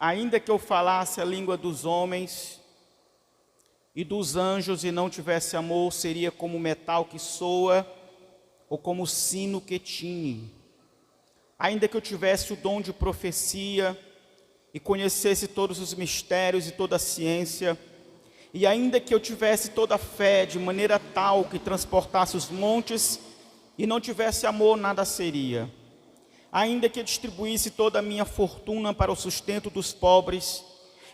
ainda que eu falasse a língua dos homens e dos anjos e não tivesse amor, seria como metal que soa ou como sino que tine. Ainda que eu tivesse o dom de profecia e conhecesse todos os mistérios e toda a ciência, e ainda que eu tivesse toda a fé de maneira tal que transportasse os montes e não tivesse amor, nada seria. Ainda que eu distribuísse toda a minha fortuna para o sustento dos pobres,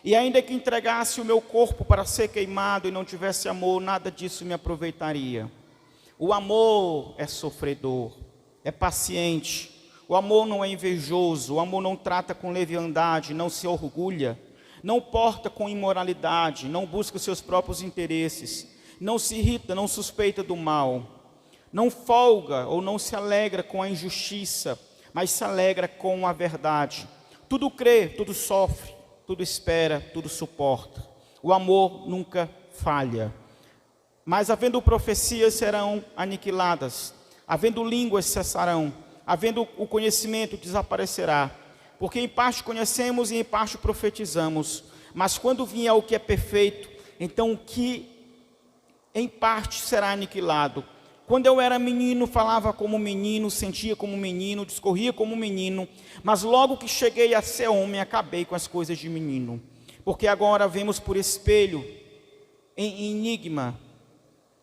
e ainda que entregasse o meu corpo para ser queimado e não tivesse amor, nada disso me aproveitaria. O amor é sofredor, é paciente, o amor não é invejoso, o amor não trata com leviandade, não se orgulha, não porta com imoralidade, não busca os seus próprios interesses, não se irrita, não suspeita do mal, não folga ou não se alegra com a injustiça, mas se alegra com a verdade. Tudo crê, tudo sofre, tudo espera, tudo suporta. O amor nunca falha. Mas havendo profecias serão aniquiladas, havendo línguas cessarão, havendo o conhecimento desaparecerá. Porque em parte conhecemos e em parte profetizamos. Mas quando vier o que é perfeito, então o que em parte será aniquilado. Quando eu era menino, falava como menino, sentia como menino, discorria como menino, mas logo que cheguei a ser homem, acabei com as coisas de menino. Porque agora vemos por espelho, em enigma,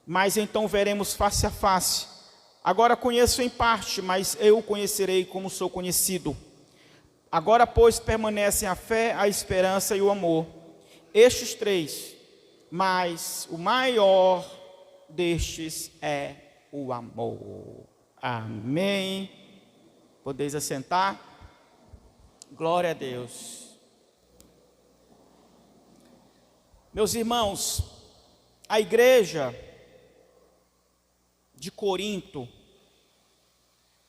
mas então veremos face a face. Agora conheço em parte, mas eu conhecerei como sou conhecido. Agora, pois, permanecem a fé, a esperança e o amor. Estes três, mas o maior destes é o amor. Amém. Podeis assentar. Glória a Deus. Meus irmãos, a igreja de Corinto,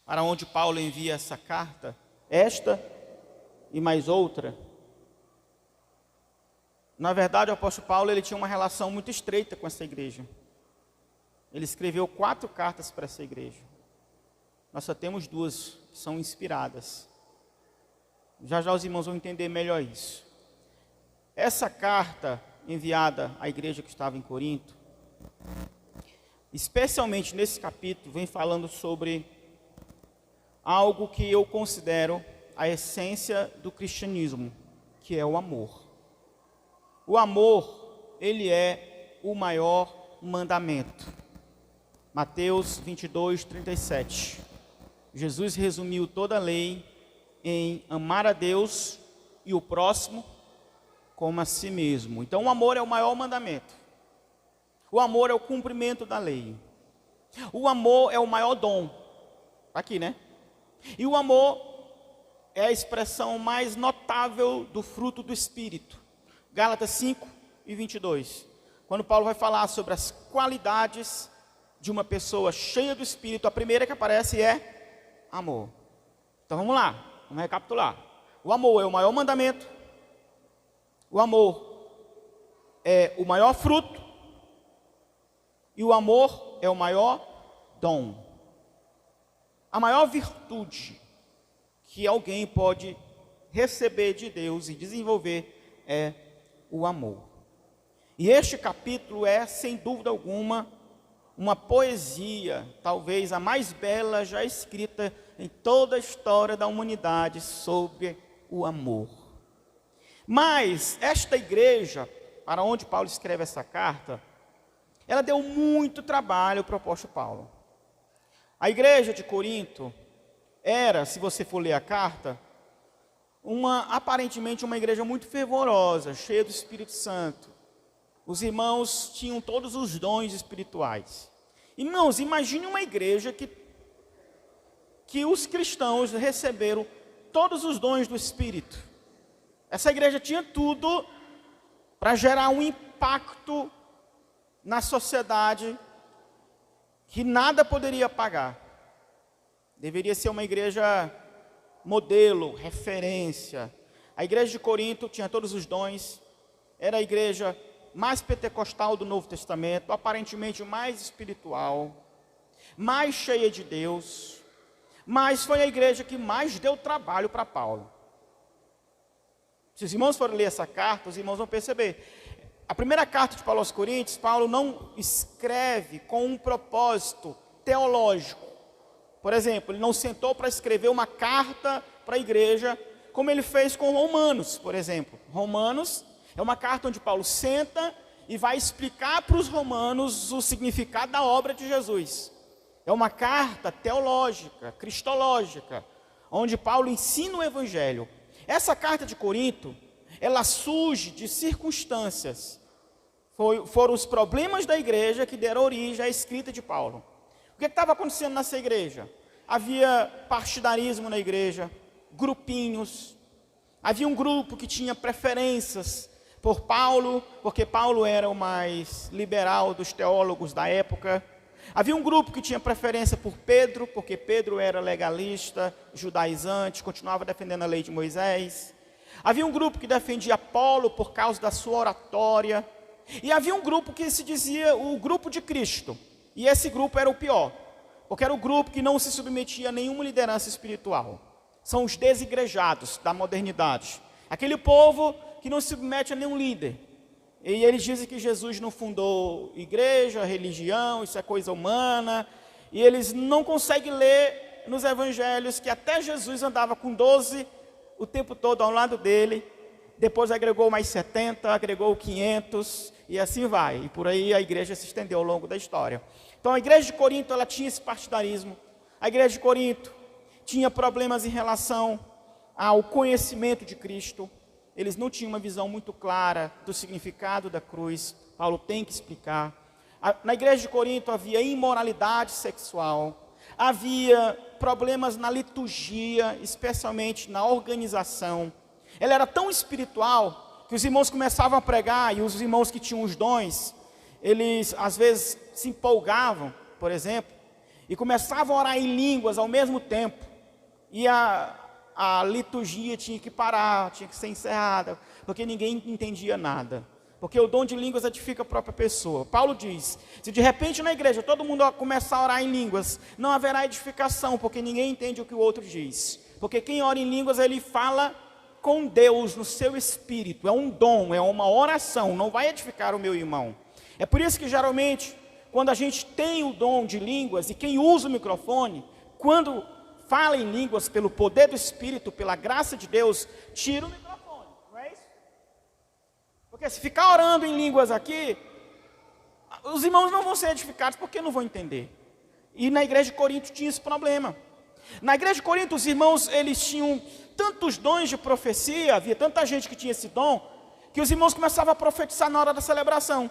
para onde Paulo envia essa carta, esta e mais outra, na verdade o apóstolo Paulo ele tinha uma relação muito estreita com essa igreja. Ele escreveu 4 cartas para essa igreja. Nós só temos 2 que são inspiradas. Já já os irmãos vão entender melhor isso. Essa carta enviada à igreja que estava em Corinto, especialmente nesse capítulo, vem falando sobre algo que eu considero a essência do cristianismo, que é o amor. O amor, ele é o maior mandamento. Mateus 22, 37. Jesus resumiu toda a lei em amar a Deus e o próximo como a si mesmo. Então o amor é o maior mandamento. O amor é o cumprimento da lei. O amor é o maior dom. Está aqui, né? E o amor é a expressão mais notável do fruto do Espírito. Gálatas 5 e 22. Quando Paulo vai falar sobre as qualidades de uma pessoa cheia do Espírito, a primeira que aparece é amor. Então vamos lá, vamos recapitular. O amor é o maior mandamento. O amor é o maior fruto. E o amor é o maior dom. A maior virtude que alguém pode receber de Deus e desenvolver é o amor. E este capítulo é, sem dúvida alguma, uma poesia, talvez a mais bela já escrita em toda a história da humanidade sobre o amor. Mas esta igreja, para onde Paulo escreve essa carta, ela deu muito trabalho para o apóstolo Paulo. A igreja de Corinto era, se você for ler a carta, aparentemente uma igreja muito fervorosa, cheia do Espírito Santo. Os irmãos tinham todos os dons espirituais. Irmãos, imagine uma igreja que os cristãos receberam todos os dons do Espírito. Essa igreja tinha tudo para gerar um impacto na sociedade que nada poderia pagar. Deveria ser uma igreja modelo, referência. A igreja de Corinto tinha todos os dons, era a igreja mais pentecostal do Novo Testamento, aparentemente mais espiritual, mais cheia de Deus, mas foi a igreja que mais deu trabalho para Paulo. Se os irmãos forem ler essa carta, os irmãos vão perceber. A primeira carta de Paulo aos Coríntios, Paulo não escreve com um propósito teológico. Por exemplo, ele não sentou para escrever uma carta para a igreja, como ele fez com Romanos, por exemplo. Romanos é uma carta onde Paulo senta e vai explicar para os romanos o significado da obra de Jesus. É uma carta teológica, cristológica, onde Paulo ensina o evangelho. Essa carta de Corinto, ela surge de circunstâncias. Foram os problemas da igreja que deram origem à escrita de Paulo. O que estava acontecendo nessa igreja? Havia partidarismo na igreja, grupinhos. Havia um grupo que tinha preferências por Paulo, porque Paulo era o mais liberal dos teólogos da época. Havia um grupo que tinha preferência por Pedro, porque Pedro era legalista, judaizante, continuava defendendo a lei de Moisés. Havia um grupo que defendia Apolo por causa da sua oratória. E havia um grupo que se dizia o grupo de Cristo. E esse grupo era o pior, porque era o grupo que não se submetia a nenhuma liderança espiritual. São os desigrejados da modernidade. Aquele povo que não se submete a nenhum líder. E eles dizem que Jesus não fundou igreja, religião, isso é coisa humana. E eles não conseguem ler nos evangelhos que até Jesus andava com 12 o tempo todo ao lado dele. Depois agregou mais 70, agregou 500 e assim vai. E por aí a igreja se estendeu ao longo da história. Então a igreja de Corinto, ela tinha esse partidarismo. A igreja de Corinto tinha problemas em relação ao conhecimento de Cristo. Eles não tinham uma visão muito clara do significado da cruz. Paulo tem que explicar. Na igreja de Corinto havia imoralidade sexual. Havia problemas na liturgia, especialmente na organização. Ela era tão espiritual que os irmãos começavam a pregar, e os irmãos que tinham os dons, eles às vezes se empolgavam, por exemplo, e começavam a orar em línguas ao mesmo tempo. E a liturgia tinha que parar, tinha que ser encerrada, porque ninguém entendia nada. Porque o dom de línguas edifica a própria pessoa. Paulo diz, se de repente na igreja todo mundo começar a orar em línguas, não haverá edificação, porque ninguém entende o que o outro diz. Porque quem ora em línguas, ele fala com Deus no seu espírito, é um dom, é uma oração, não vai edificar o meu irmão. É por isso que geralmente, quando a gente tem o dom de línguas, e quem usa o microfone, quando fala em línguas pelo poder do Espírito, pela graça de Deus, tira o microfone, não é isso? Porque se ficar orando em línguas aqui, os irmãos não vão ser edificados, porque não vão entender. E na igreja de Corinto tinha esse problema. Na igreja de Corinto, os irmãos, eles tinham tantos dons de profecia, havia tanta gente que tinha esse dom, que os irmãos começavam a profetizar na hora da celebração.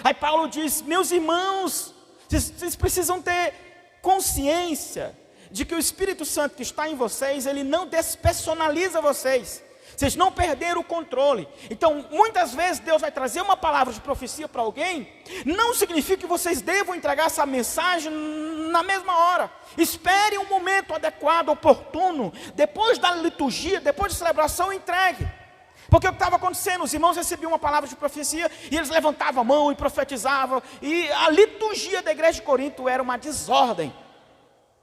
Aí Paulo diz, meus irmãos, vocês precisam ter consciência de que o Espírito Santo que está em vocês, ele não despersonaliza vocês. Vocês não perderam o controle. Então, muitas vezes Deus vai trazer uma palavra de profecia para alguém, não significa que vocês devam entregar essa mensagem na mesma hora. Espere um momento adequado, oportuno, depois da liturgia, depois da celebração, entregue. Porque o que estava acontecendo? Os irmãos recebiam uma palavra de profecia e eles levantavam a mão e profetizavam. E a liturgia da igreja de Corinto era uma desordem.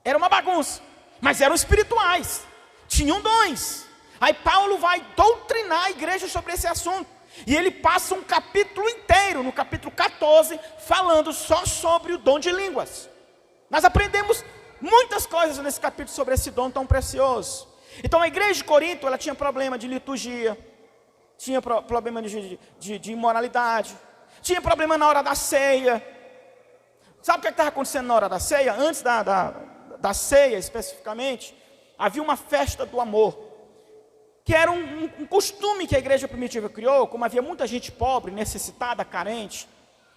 Era uma bagunça. Mas eram espirituais. Tinham dons. Aí Paulo vai doutrinar a igreja sobre esse assunto. E ele passa um capítulo inteiro, no capítulo 14, falando só sobre o dom de línguas. Nós aprendemos muitas coisas nesse capítulo sobre esse dom tão precioso. Então a igreja de Corinto, ela tinha problema de liturgia, tinha problema de imoralidade, tinha problema na hora da ceia. Sabe o que estava acontecendo na hora da ceia? Antes da ceia especificamente, havia uma festa do amor, que era um costume que a igreja primitiva criou. Como havia muita gente pobre, necessitada, carente,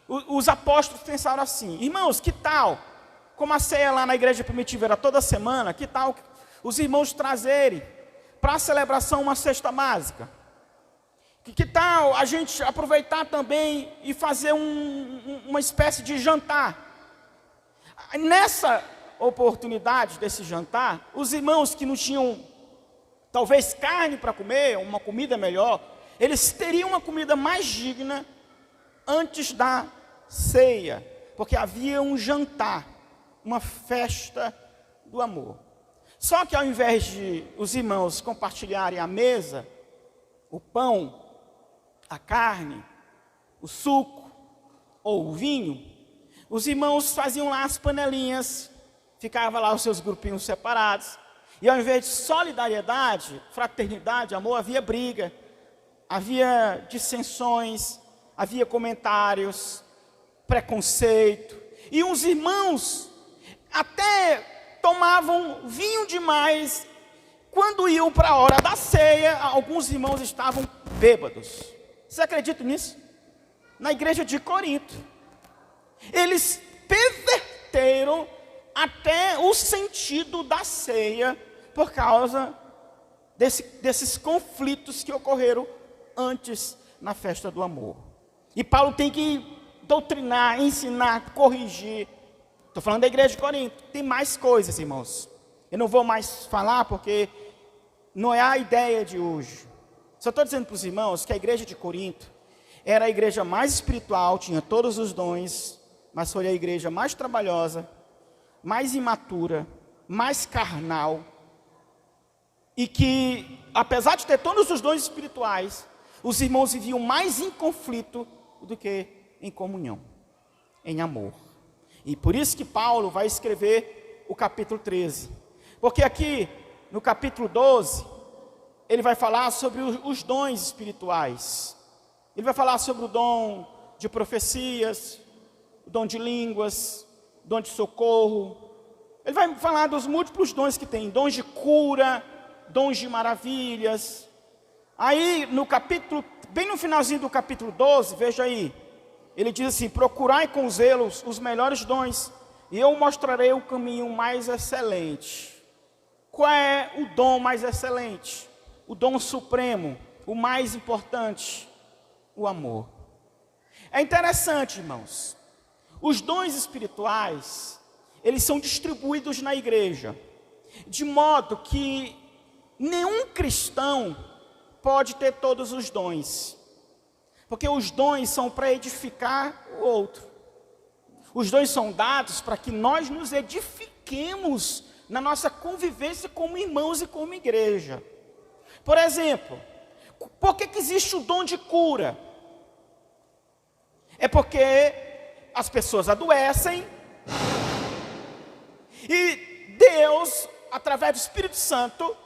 os apóstolos pensaram assim, irmãos, que tal, como a ceia lá na igreja primitiva era toda semana, que tal os irmãos trazerem para a celebração uma cesta básica? Que tal a gente aproveitar também e fazer uma espécie de jantar? Nessa oportunidade desse jantar, os irmãos que não tinham talvez carne para comer, uma comida melhor, eles teriam uma comida mais digna antes da ceia, porque havia um jantar, uma festa do amor. Só que ao invés de os irmãos compartilharem a mesa, o pão, a carne, o suco ou o vinho, os irmãos faziam lá as panelinhas, ficavam lá os seus grupinhos separados, e ao invés de solidariedade, fraternidade, amor, havia briga, havia dissensões, havia comentários, preconceito, e uns irmãos até tomavam vinho demais. Quando iam para a hora da ceia, alguns irmãos estavam bêbados. Você acredita nisso? Na igreja de Corinto, eles perverteram até o sentido da ceia por causa desses conflitos que ocorreram antes na festa do amor. E Paulo tem que doutrinar, ensinar, corrigir. Estou falando da igreja de Corinto. Tem mais coisas, irmãos. Eu não vou mais falar porque não é a ideia de hoje. Só estou dizendo para os irmãos que a igreja de Corinto era a igreja mais espiritual, tinha todos os dons, mas foi a igreja mais trabalhosa, mais imatura, mais carnal, e que, apesar de ter todos os dons espirituais, os irmãos viviam mais em conflito do que em comunhão, em amor. E por isso que Paulo vai escrever o capítulo 13. Porque aqui, no capítulo 12, ele vai falar sobre os dons espirituais. Ele vai falar sobre o dom de profecias, o dom de línguas, o dom de socorro. Ele vai falar dos múltiplos dons que tem, dons de cura, dons de maravilhas. Aí, no capítulo, bem no finalzinho do capítulo 12, veja aí, ele diz assim: procurai com zelo os melhores dons, e eu mostrarei o caminho mais excelente. Qual é o dom mais excelente? O dom supremo, o mais importante, o amor. É interessante, irmãos, os dons espirituais, eles são distribuídos na igreja, de modo que nenhum cristão pode ter todos os dons, porque os dons são para edificar o outro. Os dons são dados para que nós nos edifiquemos na nossa convivência como irmãos e como igreja. Por exemplo, por que existe o dom de cura? É porque as pessoas adoecem e Deus, através do Espírito Santo,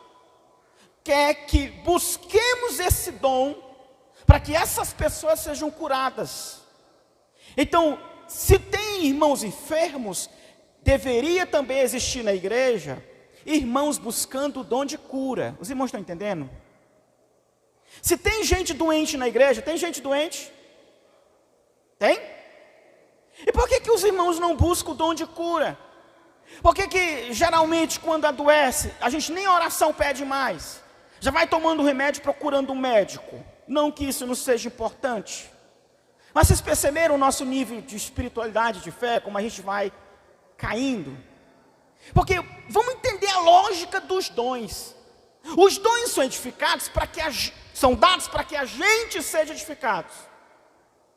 quer que busquemos esse dom para que essas pessoas sejam curadas. Então, se tem irmãos enfermos, deveria também existir na igreja irmãos buscando o dom de cura. Os irmãos estão entendendo? Se tem gente doente na igreja, tem gente doente? Tem? E por que os irmãos não buscam o dom de cura? Por que geralmente quando adoece, a gente nem oração pede mais? Já vai tomando remédio procurando um médico. Não que isso não seja importante. Mas vocês perceberam o nosso nível de espiritualidade, de fé, como a gente vai caindo? Porque vamos entender a lógica dos dons. Os dons são edificados são dados para que a gente seja edificado.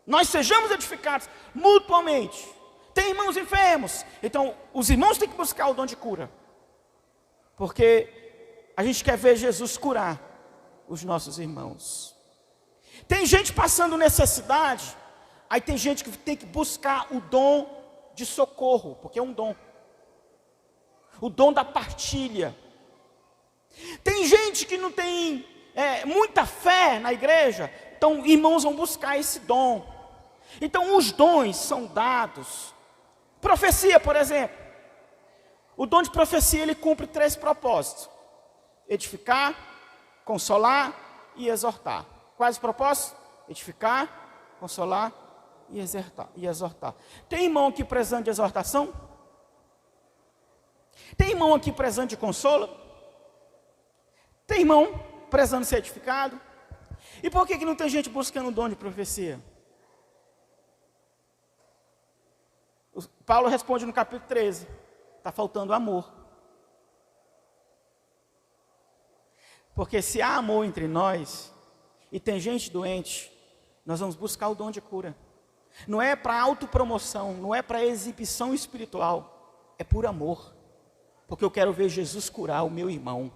Nós sejamos edificados mutuamente. Tem irmãos enfermos, então os irmãos têm que buscar o dom de cura. Porque a gente quer ver Jesus curar os nossos irmãos. Tem gente passando necessidade, aí tem gente que tem que buscar o dom de socorro, porque é um dom. O dom da partilha. Tem gente que não tem muita fé na igreja, então irmãos vão buscar esse dom. Então os dons são dados. Profecia, por exemplo. O dom de profecia, ele cumpre 3 propósitos: edificar, consolar e exortar. Quais os propósitos? Edificar, consolar e exortar. Tem irmão aqui precisando de exortação? Tem irmão aqui precisando de consolo? Tem irmão precisando ser edificado? E por que não tem gente buscando o dom de profecia? Paulo responde no capítulo 13: está faltando amor. Porque se há amor entre nós, e tem gente doente, nós vamos buscar o dom de cura. Não é para autopromoção, não é para exibição espiritual, é por amor. Porque eu quero ver Jesus curar o meu irmão.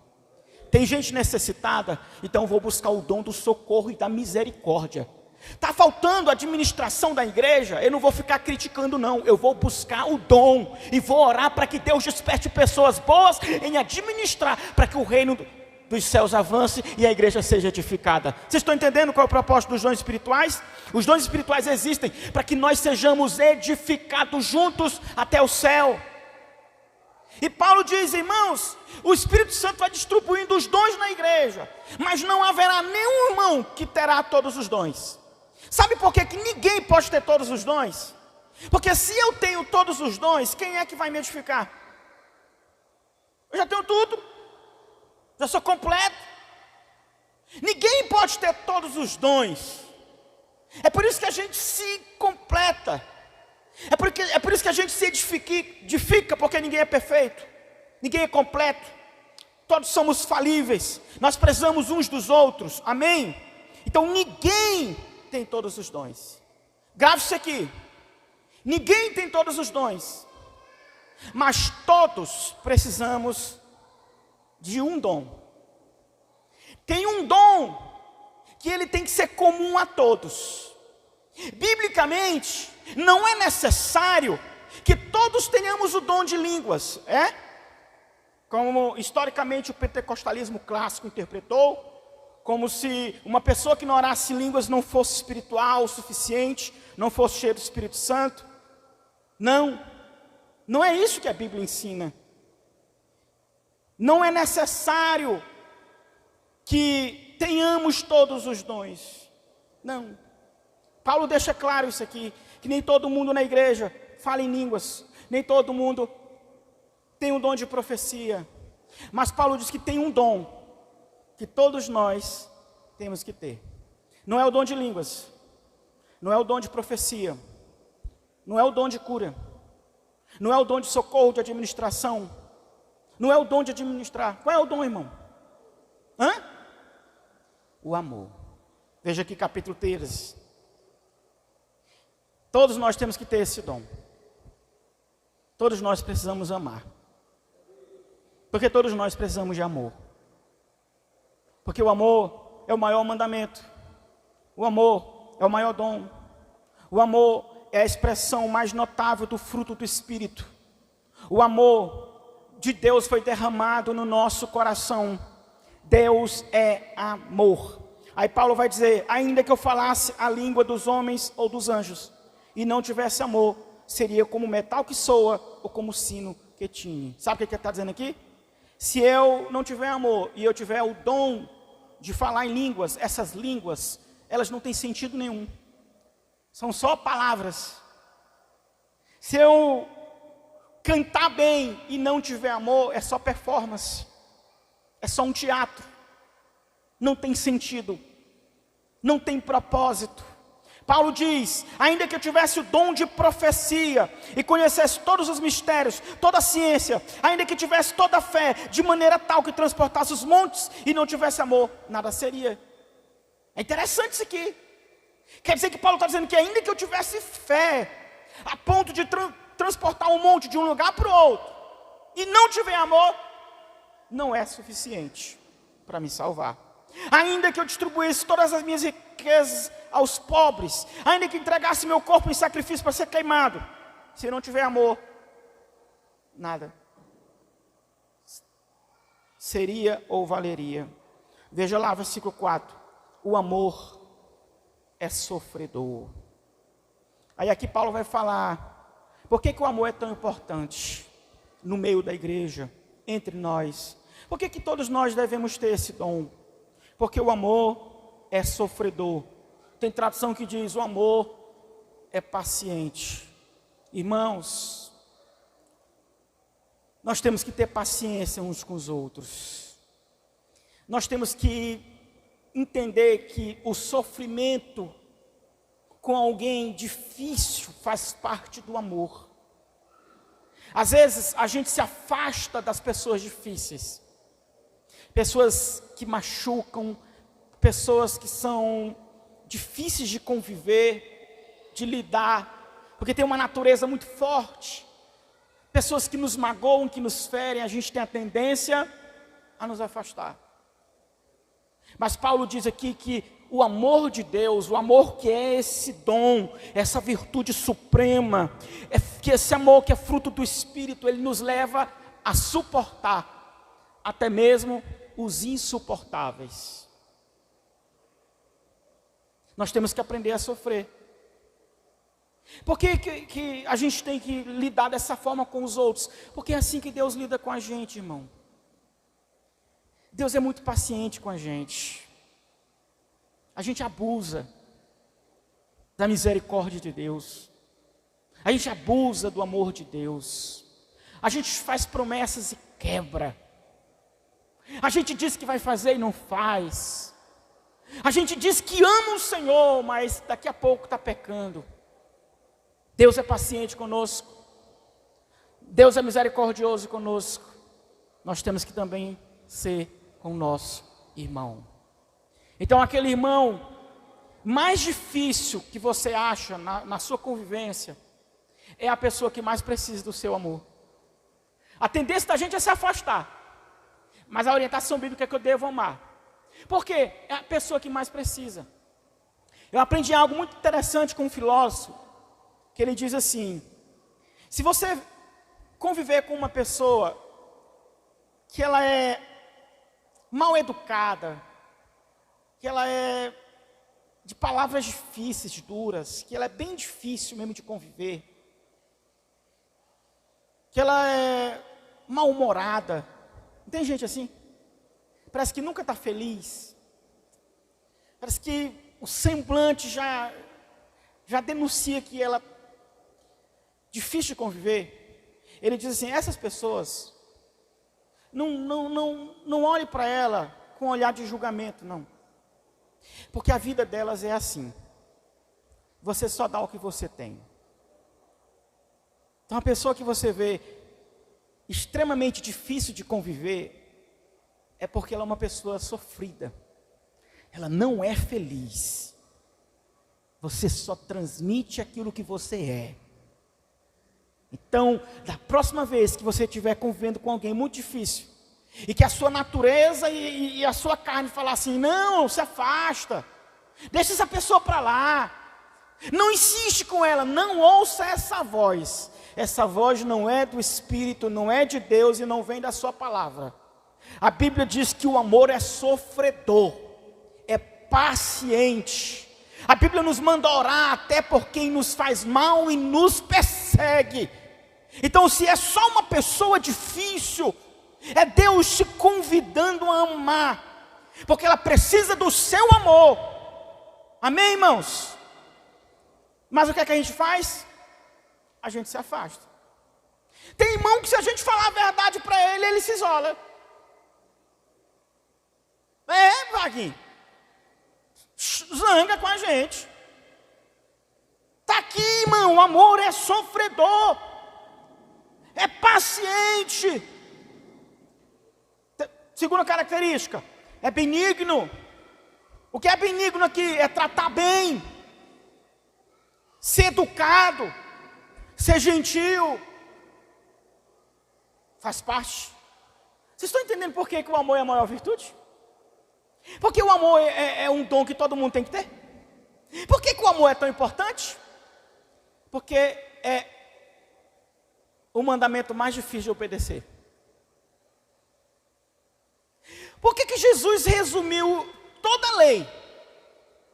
Tem gente necessitada, então eu vou buscar o dom do socorro e da misericórdia. Está faltando a administração da igreja, eu não vou ficar criticando não, eu vou buscar o dom e vou orar para que Deus desperte pessoas boas em administrar, para que o reino dos céus avance e a igreja seja edificada. Vocês estão entendendo qual é o propósito dos dons espirituais? Os dons espirituais existem para que nós sejamos edificados juntos até o céu. E Paulo diz, irmãos, o Espírito Santo vai distribuindo os dons na igreja, mas não haverá nenhum irmão que terá todos os dons. Sabe por que ninguém pode ter todos os dons? Porque se eu tenho todos os dons, quem é que vai me edificar? Eu já tenho tudo, já sou completo. Ninguém pode ter todos os dons. É por isso que a gente se completa. É por isso que a gente se edifica, porque ninguém é perfeito, ninguém é completo, todos somos falíveis, nós precisamos uns dos outros, amém? Então ninguém tem todos os dons. Grave isso aqui, ninguém tem todos os dons, mas todos precisamos de um dom. Tem um dom que ele tem que ser comum a todos. Biblicamente, não é necessário que todos tenhamos o dom de línguas, como historicamente o pentecostalismo clássico interpretou, como se uma pessoa que não orasse línguas não fosse espiritual o suficiente, não fosse cheia do Espírito Santo. Não é isso que a Bíblia ensina. Não é necessário que tenhamos todos os dons, não. Paulo deixa claro isso aqui, que nem todo mundo na igreja fala em línguas, nem todo mundo tem um dom de profecia, mas Paulo diz que tem um dom, que todos nós temos que ter. Não é o dom de línguas, não é o dom de profecia, não é o dom de cura, não é o dom de socorro, de administração, não é o dom de administrar. Qual é o dom, irmão? O amor. Veja aqui capítulo 13. Todos nós temos que ter esse dom. Todos nós precisamos amar. Porque todos nós precisamos de amor. Porque o amor é o maior mandamento. O amor é o maior dom. O amor é a expressão mais notável do fruto do Espírito. O amor de Deus foi derramado no nosso coração. Deus é amor. Aí Paulo vai dizer, ainda que eu falasse a língua dos homens ou dos anjos, e não tivesse amor, seria como metal que soa, ou como sino que tine. Sabe o que ele está dizendo aqui? Se eu não tiver amor, e eu tiver o dom de falar em línguas, essas línguas, elas não têm sentido nenhum. São só palavras. Se eu cantar bem e não tiver amor, é só performance. É só um teatro. Não tem sentido. Não tem propósito. Paulo diz, ainda que eu tivesse o dom de profecia e conhecesse todos os mistérios, toda a ciência, ainda que tivesse toda a fé, de maneira tal que transportasse os montes e não tivesse amor, nada seria. É interessante isso aqui. Quer dizer que Paulo está dizendo que ainda que eu tivesse fé, a ponto de transportar um monte de um lugar para o outro, e não tiver amor, não é suficiente para me salvar. Ainda que eu distribuísse todas as minhas riquezas aos pobres, ainda que entregasse meu corpo em sacrifício para ser queimado, se não tiver amor, nada seria ou valeria. Veja lá, versículo 4. O amor é sofredor. Aí aqui Paulo vai falar, por que o amor é tão importante no meio da igreja, entre nós? Por que todos nós devemos ter esse dom? Porque o amor é sofredor. Tem tradução que diz, o amor é paciente. Irmãos, nós temos que ter paciência uns com os outros. Nós temos que entender que o sofrimento com alguém difícil faz parte do amor. Às vezes a gente se afasta das pessoas difíceis. Pessoas que machucam, pessoas que são difíceis de conviver, de lidar, porque tem uma natureza muito forte. Pessoas que nos magoam, que nos ferem, a gente tem a tendência a nos afastar. Mas Paulo diz aqui que o amor de Deus, o amor que é esse dom, essa virtude suprema, que esse amor que é fruto do Espírito, ele nos leva a suportar até mesmo os insuportáveis. Nós temos que aprender a sofrer. Por que a gente tem que lidar dessa forma com os outros? Porque é assim que Deus lida com a gente, irmão. Deus é muito paciente com a gente. A gente abusa da misericórdia de Deus. A gente abusa do amor de Deus. A gente faz promessas e quebra. A gente diz que vai fazer e não faz. A gente diz que ama o Senhor, mas daqui a pouco está pecando. Deus é paciente conosco. Deus é misericordioso conosco. Nós temos que também ser com o nosso irmão. Então aquele irmão mais difícil que você acha na sua convivência, é a pessoa que mais precisa do seu amor. A tendência da gente é se afastar, mas a orientação bíblica é que eu devo amar. Por quê? É a pessoa que mais precisa. Eu aprendi algo muito interessante com um filósofo, que ele diz assim: se você conviver com uma pessoa que ela é mal educada, que ela é de palavras difíceis, duras, que ela é bem difícil mesmo de conviver, que ela é mal-humorada. Não tem gente assim? Parece que nunca está feliz. Parece que o semblante já denuncia que ela é difícil de conviver. Ele diz assim: essas pessoas, não olhe para ela com olhar de julgamento, não. Porque a vida delas é assim. Você só dá o que você tem. Então a pessoa que você vê extremamente difícil de conviver, é porque ela é uma pessoa sofrida. Ela não é feliz. Você só transmite aquilo que você é. Então, da próxima vez que você estiver convivendo com alguém muito difícil, e que a sua natureza e a sua carne falar assim: não, se afasta, deixa essa pessoa para lá, não insiste com ela, não ouça essa voz. Essa voz não é do Espírito, não é de Deus e não vem da sua palavra. A Bíblia diz que o amor é sofredor, é paciente. A Bíblia nos manda orar até por quem nos faz mal e nos persegue. Então, se é só uma pessoa difícil, é Deus te convidando a amar, porque ela precisa do seu amor. Amém, irmãos? Mas o que é que a gente faz? A gente se afasta. Tem irmão que, se a gente falar a verdade para ele, ele se isola. Vaguinho, zanga com a gente. Está aqui, irmão, o amor é sofredor, é paciente. Segunda característica, é benigno. O que é benigno aqui? É tratar bem, ser educado, ser gentil. Faz parte. Vocês estão entendendo por que o amor é a maior virtude? Porque o amor é um dom que todo mundo tem que ter. Por que o amor é tão importante? Porque é o mandamento mais difícil de obedecer. Por que Jesus resumiu toda a lei?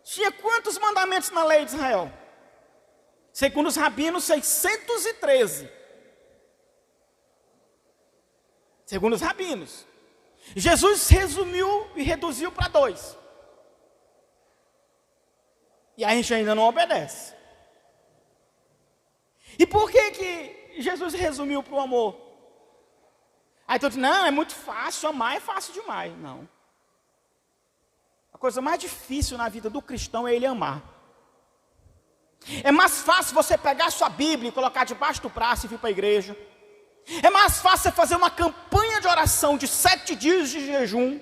Tinha quantos mandamentos na lei de Israel? Segundo os rabinos, 613. Segundo os rabinos. Jesus resumiu e reduziu para 2. E a gente ainda não obedece. E por que Jesus resumiu para o amor? Aí tu diz: não, é muito fácil, amar é fácil demais. Não. A coisa mais difícil na vida do cristão é ele amar. É mais fácil você pegar a sua Bíblia e colocar debaixo do braço e vir para a igreja. É mais fácil você fazer uma campanha de oração de 7 dias de jejum.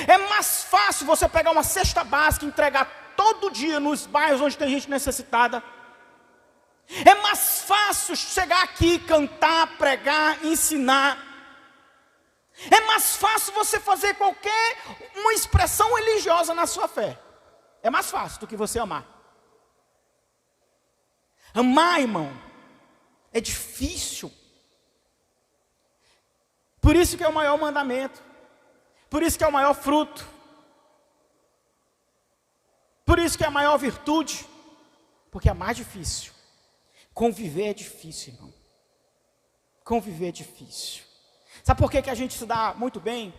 É mais fácil você pegar uma cesta básica e entregar todo dia nos bairros onde tem gente necessitada. É mais fácil chegar aqui, cantar, pregar, ensinar. É mais fácil você fazer qualquer uma expressão religiosa na sua fé. É mais fácil do que você amar. Amar, irmão, é difícil. Por isso que é o maior mandamento. Por isso que é o maior fruto. Por isso que é a maior virtude. Porque é mais difícil. Conviver é difícil, irmão. Conviver é difícil. Sabe por que a gente se dá muito bem?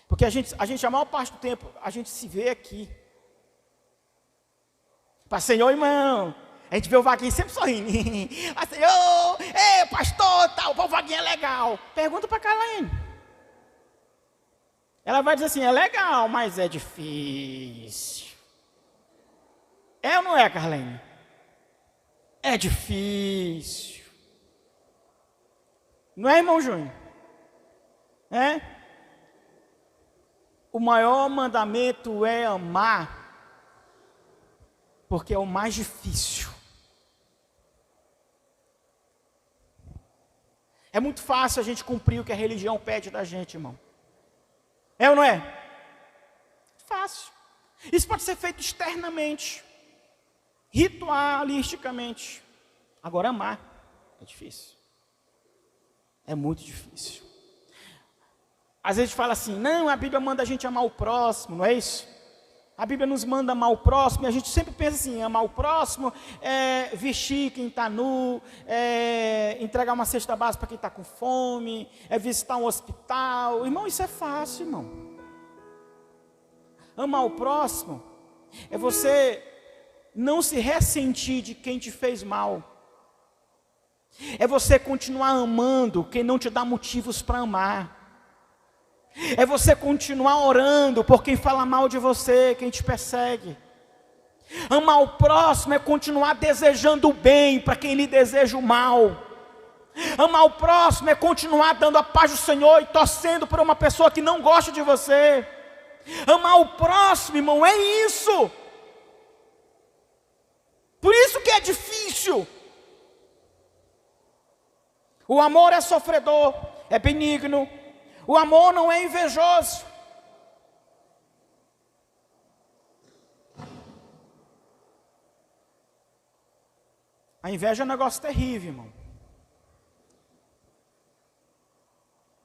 Porque a gente a maior parte do tempo, a gente se vê aqui. Para Senhor, irmão. A gente vê o Vaguinho sempre sorrindo. Mas Senhor, ei, pastor, tal, o Vaguinho é legal. Pergunta para Carlene. Ela vai dizer assim, é legal, mas é difícil. É ou não é, Carlene? É difícil. Não é, irmão Júnior? É? O maior mandamento é amar, porque é o mais difícil. É muito fácil a gente cumprir o que a religião pede da gente, irmão. É ou não é? Fácil. Isso pode ser feito externamente, ritualisticamente. Agora amar é difícil. É muito difícil. Às vezes fala assim, não, a Bíblia manda a gente amar o próximo, não é isso? A Bíblia nos manda amar o próximo, e a gente sempre pensa assim, amar o próximo é vestir quem está nu, é entregar uma cesta básica para quem está com fome, é visitar um hospital. Irmão, isso é fácil, irmão. Amar o próximo é você não se ressentir de quem te fez mal. É você continuar amando quem não te dá motivos para amar. É você continuar orando por quem fala mal de você, quem te persegue. Amar o próximo é continuar desejando o bem para quem lhe deseja o mal. Amar o próximo é continuar dando a paz do Senhor e torcendo por uma pessoa que não gosta de você. Amar o próximo, irmão, é isso. Por isso que é difícil. O amor é sofredor, é benigno. O amor não é invejoso. A inveja é um negócio terrível, irmão.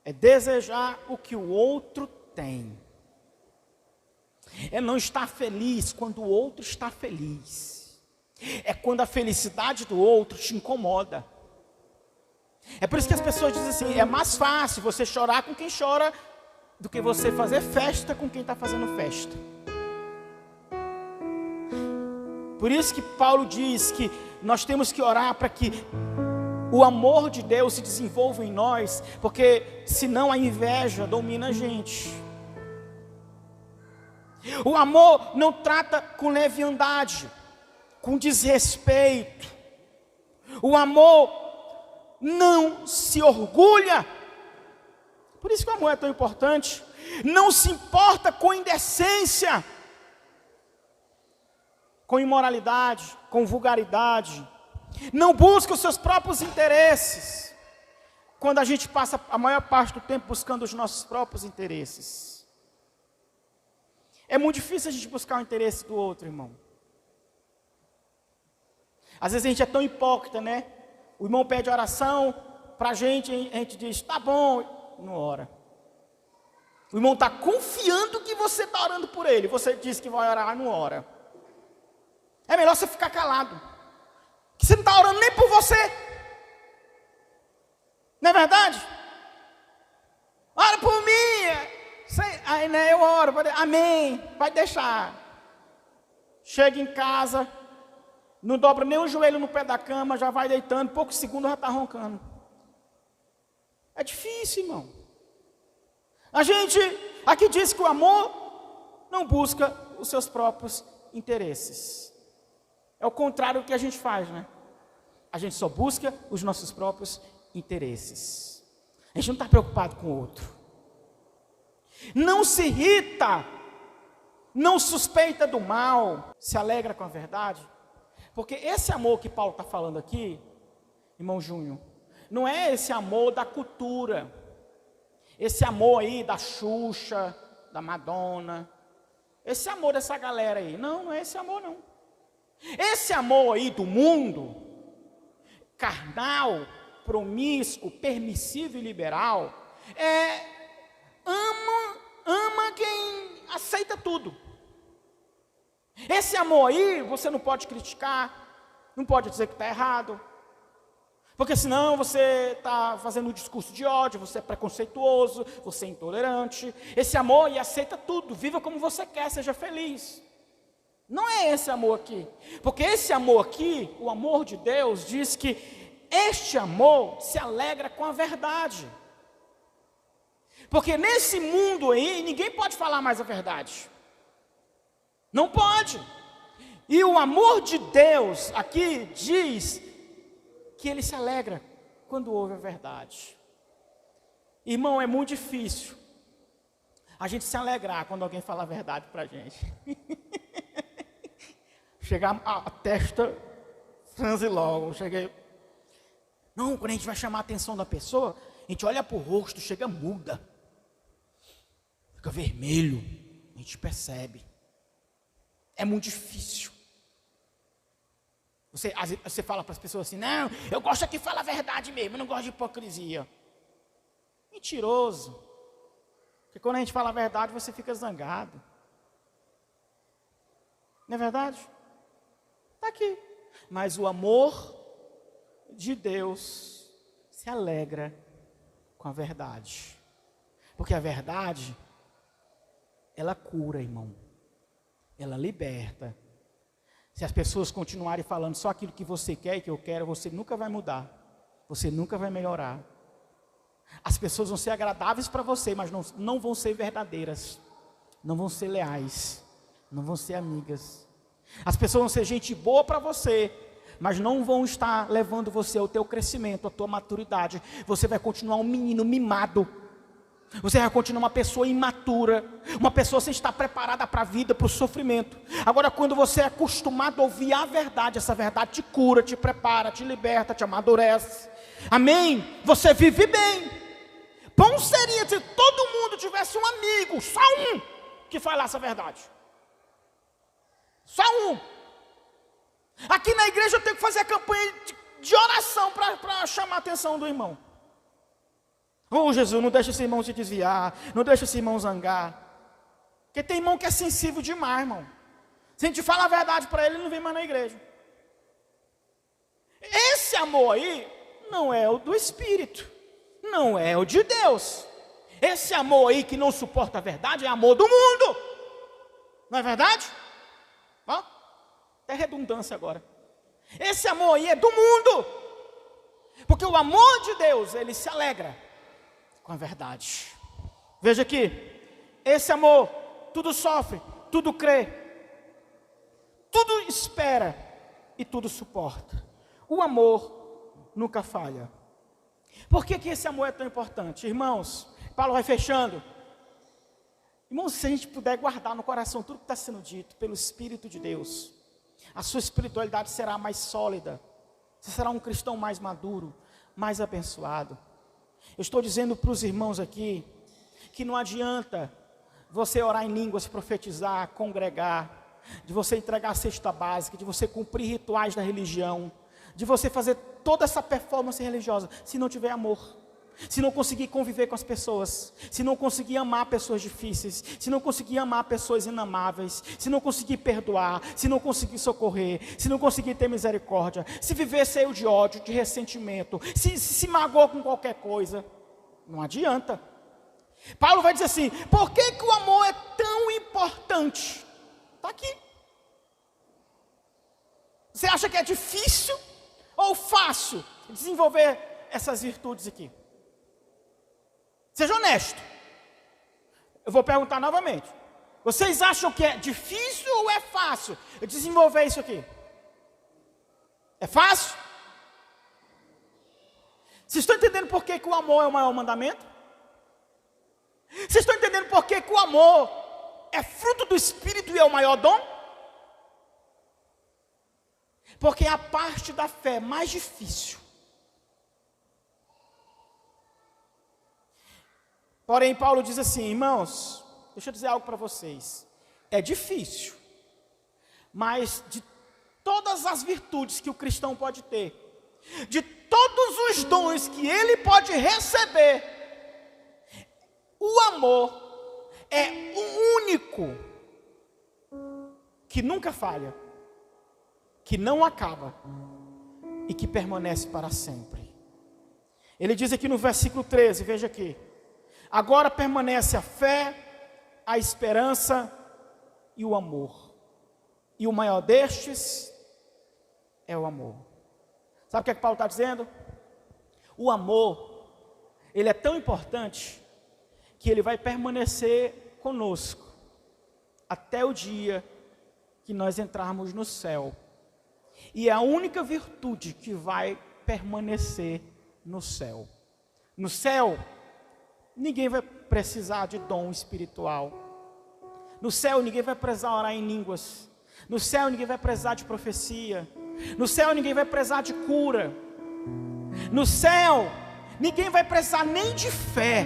É desejar o que o outro tem. É não estar feliz quando o outro está feliz. É quando a felicidade do outro te incomoda. É por isso que as pessoas dizem assim, é mais fácil você chorar com quem chora do que você fazer festa com quem está fazendo festa. Por isso que Paulo diz que nós temos que orar para que o amor de Deus se desenvolva em nós, porque senão a inveja domina a gente. O amor não trata com leviandade, com desrespeito. O amor não se orgulha. Por isso que o amor é tão importante. Não se importa com indecência, com imoralidade, com vulgaridade. Não busca os seus próprios interesses. Quando a gente passa a maior parte do tempo buscando os nossos próprios interesses. É muito difícil a gente buscar o interesse do outro, irmão. Às vezes a gente é tão hipócrita, né? O irmão pede oração para a gente diz, tá bom, não ora. O irmão está confiando que você está orando por ele. Você diz que vai orar, mas não ora. É melhor você ficar calado. Que você não está orando nem por você. Não é verdade? Ora por mim. Aí, né, eu oro. Amém. Vai deixar. Chega em casa. Não dobra nem o joelho no pé da cama, já vai deitando, poucos segundos já está roncando. É difícil, irmão. A gente aqui diz que o amor não busca os seus próprios interesses. É o contrário do que a gente faz, né? A gente só busca os nossos próprios interesses. A gente não está preocupado com o outro. Não se irrita, não suspeita do mal, se alegra com a verdade. Porque esse amor que Paulo está falando aqui, irmão Júnior, não é esse amor da cultura. Esse amor aí da Xuxa, da Madonna, esse amor dessa galera aí, não é esse amor não. Esse amor aí do mundo, carnal, promíscuo, permissivo e liberal, ama quem aceita tudo. Esse amor aí, você não pode criticar, não pode dizer que está errado, porque senão você está fazendo um discurso de ódio, você é preconceituoso, você é intolerante. Esse amor aí aceita tudo, viva como você quer, seja feliz. Não é esse amor aqui, porque esse amor aqui, o amor de Deus, diz que este amor se alegra com a verdade. Porque nesse mundo aí, ninguém pode falar mais a verdade. Não pode. E o amor de Deus aqui diz que ele se alegra quando ouve a verdade. Irmão, é muito difícil a gente se alegrar quando alguém fala a verdade para a gente. Chegar a testa franze logo. Não, quando a gente vai chamar a atenção da pessoa, a gente olha para o rosto, chega muda. Fica vermelho. A gente percebe. É muito difícil. Você fala para as pessoas assim, não, eu gosto que fala a verdade mesmo, eu não gosto de hipocrisia. Mentiroso. Porque quando a gente fala a verdade, você fica zangado. Não é verdade? Está aqui. Mas o amor de Deus se alegra com a verdade. Porque a verdade, ela cura, irmão. Ela liberta. Se as pessoas continuarem falando só aquilo que você quer e que eu quero, você nunca vai mudar. Você nunca vai melhorar. As pessoas vão ser agradáveis para você, mas não vão ser verdadeiras. Não vão ser leais. Não vão ser amigas. As pessoas vão ser gente boa para você, mas não vão estar levando você ao teu crescimento, à tua maturidade. Você vai continuar um menino mimado. Você vai continuar uma pessoa imatura, uma pessoa sem estar preparada para a vida, para o sofrimento. Agora, quando você é acostumado a ouvir a verdade, essa verdade te cura, te prepara, te liberta, te amadurece. Amém? Você vive bem. Bom seria se todo mundo tivesse um amigo, só um, que falasse a verdade. Só um. Aqui na igreja eu tenho que fazer a campanha de oração para chamar a atenção do irmão. Oh, Jesus, não deixa esse irmão se desviar, não deixa esse irmão zangar. Porque tem irmão que é sensível demais, irmão. Se a gente fala a verdade para ele, ele não vem mais na igreja. Esse amor aí não é o do Espírito, não é o de Deus. Esse amor aí que não suporta a verdade é amor do mundo. Não é verdade? Ó, até redundância agora. Esse amor aí é do mundo. Porque o amor de Deus, ele se alegra com a verdade. Veja aqui, esse amor, tudo sofre, tudo crê, tudo espera e tudo suporta. O amor nunca falha. Por que esse amor é tão importante? Irmãos, Paulo vai fechando. Irmãos, se a gente puder guardar no coração tudo que está sendo dito pelo Espírito de Deus, a sua espiritualidade será mais sólida. Você será um cristão mais maduro, mais abençoado. Eu estou dizendo para os irmãos aqui, que não adianta você orar em línguas, profetizar, congregar, de você entregar a cesta básica, de você cumprir rituais da religião, de você fazer toda essa performance religiosa, se não tiver amor, se não conseguir conviver com as pessoas, se não conseguir amar pessoas difíceis, se não conseguir amar pessoas inamáveis, se não conseguir perdoar, se não conseguir socorrer, se não conseguir ter misericórdia, se viver cheio de ódio, de ressentimento, se magoou com qualquer coisa, não adianta. Paulo vai dizer assim, por que o amor é tão importante? Está aqui. Você acha que é difícil ou fácil desenvolver essas virtudes aqui? Seja honesto. Eu vou perguntar novamente. Vocês acham que é difícil ou é fácil desenvolver isso aqui? É fácil? Vocês estão entendendo por que o amor é o maior mandamento? Vocês estão entendendo por que o amor é fruto do Espírito e é o maior dom? Porque é a parte da fé mais difícil. Porém, Paulo diz assim: irmãos, deixa eu dizer algo para vocês. É difícil, mas de todas as virtudes que o cristão pode ter, de todos os dons que ele pode receber, o amor é o único que nunca falha, que não acaba e que permanece para sempre. Ele diz aqui no versículo 13, veja aqui: agora permanece a fé, a esperança e o amor, e o maior destes é o amor. Sabe o que é que Paulo está dizendo? O amor, ele é tão importante que ele vai permanecer conosco até o dia que nós entrarmos no céu. E é a única virtude que vai permanecer no céu. No céu, ninguém vai precisar de dom espiritual. No céu, ninguém vai precisar orar em línguas. No céu, ninguém vai precisar de profecia. No céu, ninguém vai precisar de cura. No céu, ninguém vai precisar nem de fé.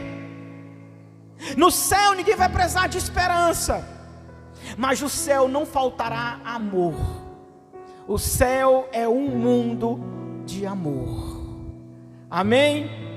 No céu, ninguém vai precisar de esperança. Mas no céu não faltará amor. O céu é um mundo de amor. Amém?